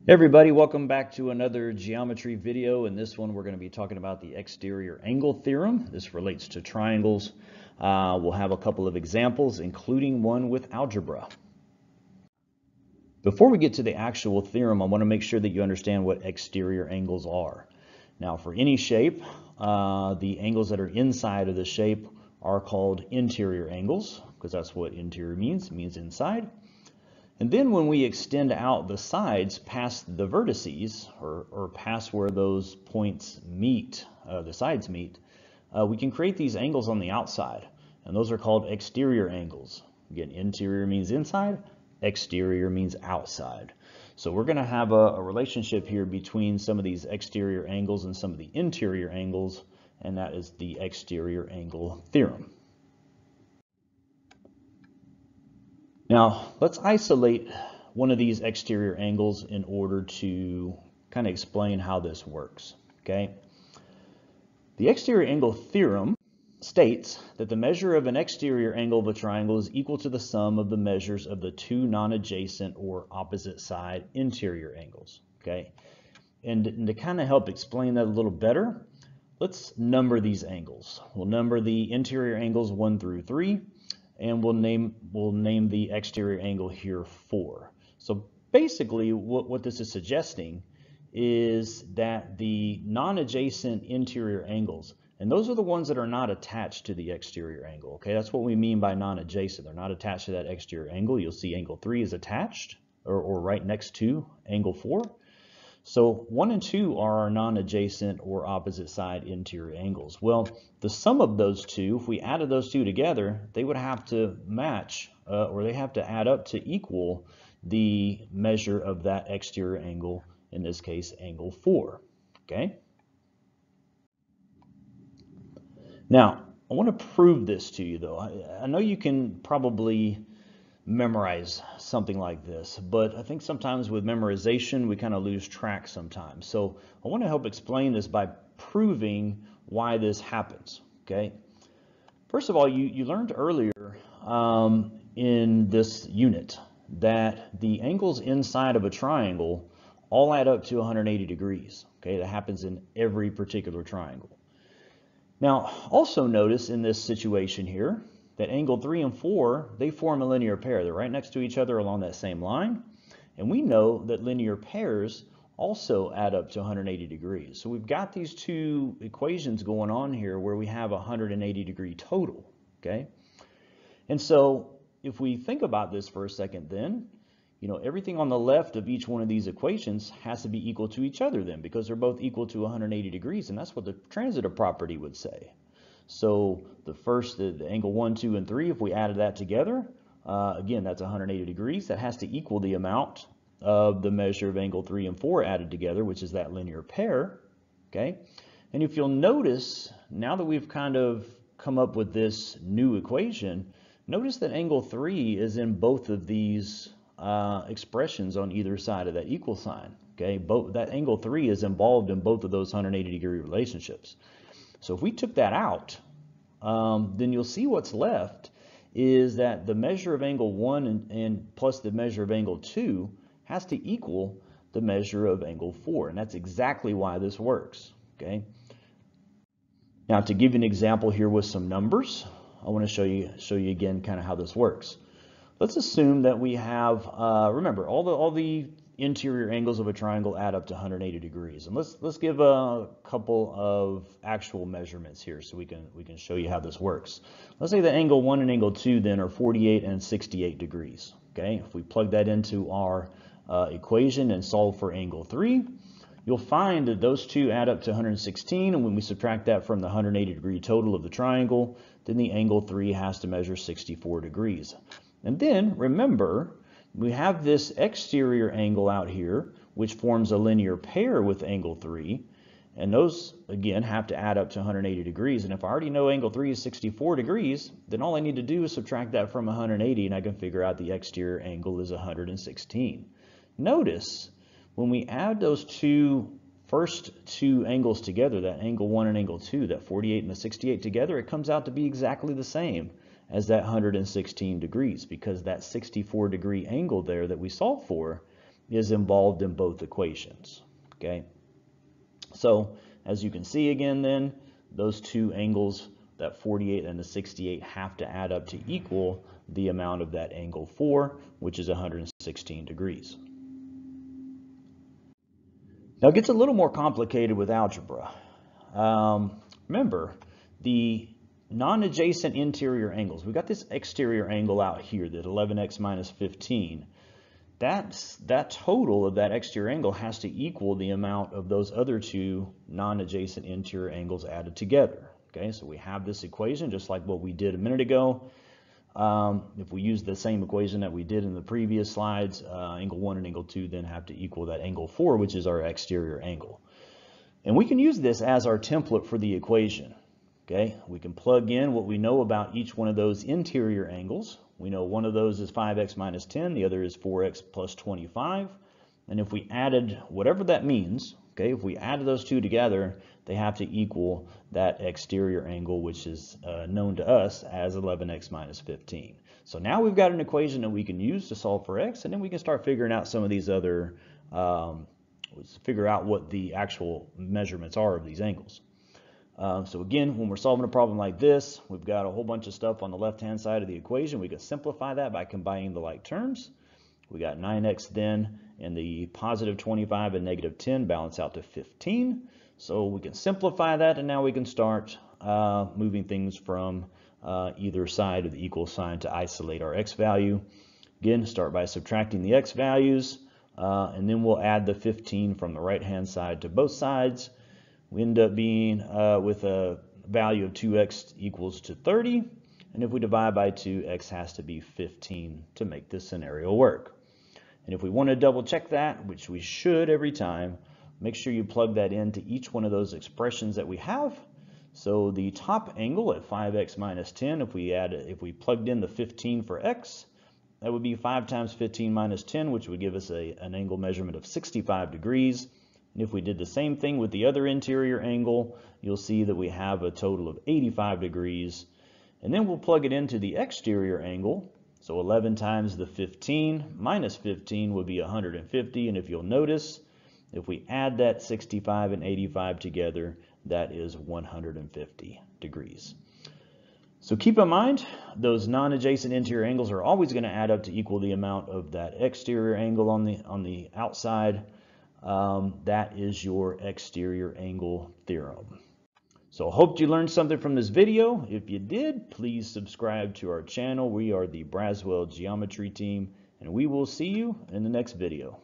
Hey everybody, welcome back to another geometry video. In this one, we're going to be talking about the exterior angle theorem. This relates to triangles. We'll have a couple of examples, including one with algebra. Before we get to the actual theorem, I want to make sure that you understand what exterior angles are. Now, for any shape, the angles that are inside of the shape are called interior angles, because that's what interior means. It means inside. And then when we extend out the sides past the vertices, or past where those points meet, the sides meet, we can create these angles on the outside. And those are called exterior angles. Again, interior means inside, exterior means outside. So we're going to have a relationship here between some of these exterior angles and some of the interior angles, and that is the exterior angle theorem. Now, let's isolate one of these exterior angles in order to kind of explain how this works, okay? The exterior angle theorem states that the measure of an exterior angle of a triangle is equal to the sum of the measures of the two non-adjacent or opposite side interior angles, okay? And to kind of help explain that a little better, let's number these angles. We'll number the interior angles 1 through 3. And we'll name the exterior angle here 4. So basically what this is suggesting is that the non-adjacent interior angles, and those are the ones that are not attached to the exterior angle, okay? That's what we mean by non-adjacent. They're not attached to that exterior angle. You'll see angle 3 is attached or right next to angle 4. So 1 and 2 are our non-adjacent or opposite side interior angles. Well, the sum of those two, if we added those two together, they would have to match, or they have to add up to equal the measure of that exterior angle, in this case, angle 4, okay? Now, I want to prove this to you, though. I know you can probably memorize something like this, but I think sometimes with memorization we kind of lose track sometimes. So I want to help explain this by proving why this happens, okay? First of all, you learned earlier in this unit that the angles inside of a triangle all add up to 180 degrees, okay? That happens in every particular triangle. Now, also notice in this situation here that angle 3 and 4, they form a linear pair. They're right next to each other along that same line. And we know that linear pairs also add up to 180 degrees. So we've got these two equations going on here where we have a 180 degree total, okay? And so if we think about this for a second then, you know, everything on the left of each one of these equations has to be equal to each other then, because they're both equal to 180 degrees, and that's what the transitive property would say. So the angle 1, 2, and 3, if we added that together, again, that's 180 degrees. That has to equal the amount of the measure of angle 3 and 4 added together, which is that linear pair, okay? And if you'll notice, now that we've kind of come up with this new equation, notice that angle 3 is in both of these expressions on either side of that equal sign, okay? That angle 3 is involved in both of those 180 degree relationships. So if we took that out, then you'll see what's left is that the measure of angle 1 and plus the measure of angle 2 has to equal the measure of angle 4. And that's exactly why this works, okay? Now, to give you an example here with some numbers, I want to show you again kind of how this works. Let's assume that we have, remember, all the interior angles of a triangle add up to 180 degrees. And let's give a couple of actual measurements here so we can show you how this works. Let's say that angle 1 and angle 2 then are 48 and 68 degrees. Okay, if we plug that into our equation and solve for angle 3, you'll find that those two add up to 116, and when we subtract that from the 180 degree total of the triangle, then the angle 3 has to measure 64 degrees. And then remember, we have this exterior angle out here, which forms a linear pair with angle 3, and those, again, have to add up to 180 degrees. And if I already know angle 3 is 64 degrees, then all I need to do is subtract that from 180, and I can figure out the exterior angle is 116. Notice, when we add those first two angles together, that angle 1 and angle 2, that 48 and the 68 together, it comes out to be exactly the same as that 116 degrees, because that 64 degree angle there that we solved for is involved in both equations. Okay, so as you can see again then, those two angles, that 48 and the 68, have to add up to equal the amount of that angle 4, which is 116 degrees. Now it gets a little more complicated with algebra. Remember, the non-adjacent interior angles, we got this exterior angle out here, that 11x minus 15. That total of that exterior angle has to equal the amount of those other two non-adjacent interior angles added together. Okay, so we have this equation just like what we did a minute ago. If we use the same equation that we did in the previous slides, angle 1 and angle 2 then have to equal that angle 4, which is our exterior angle. And we can use this as our template for the equation. Okay, we can plug in what we know about each one of those interior angles. We know one of those is 5x minus 10, the other is 4x plus 25. And if we added whatever that means, okay, if we added those two together, they have to equal that exterior angle, which is known to us as 11x minus 15. So now we've got an equation that we can use to solve for x, and then we can start figuring out some of these other, figure out what the actual measurements are of these angles. So again, when we're solving a problem like this, we've got a whole bunch of stuff on the left-hand side of the equation. We can simplify that by combining the like terms. We got 9x then, and the positive 25 and negative 10 balance out to 15. So we can simplify that, and now we can start moving things from either side of the equal sign to isolate our x value. Again, start by subtracting the x values, and then we'll add the 15 from the right-hand side to both sides. We end up being with a value of 2x equals to 30. And if we divide by 2, x has to be 15 to make this scenario work. And if we want to double check that, which we should every time, make sure you plug that into each one of those expressions that we have. So the top angle at 5x minus 10, if we plugged in the 15 for x, that would be 5 times 15 minus 10, which would give us an angle measurement of 65 degrees. And if we did the same thing with the other interior angle, you'll see that we have a total of 85 degrees. And then we'll plug it into the exterior angle. So 11 times the 15 minus 15 would be 150. And if you'll notice, if we add that 65 and 85 together, that is 150 degrees. So keep in mind, those non-adjacent interior angles are always going to add up to equal the amount of that exterior angle on the outside. That is your exterior angle theorem. So I hope you learned something from this video. If you did, please subscribe to our channel. We are the Braswell Geometry team, and we will see you in the next video.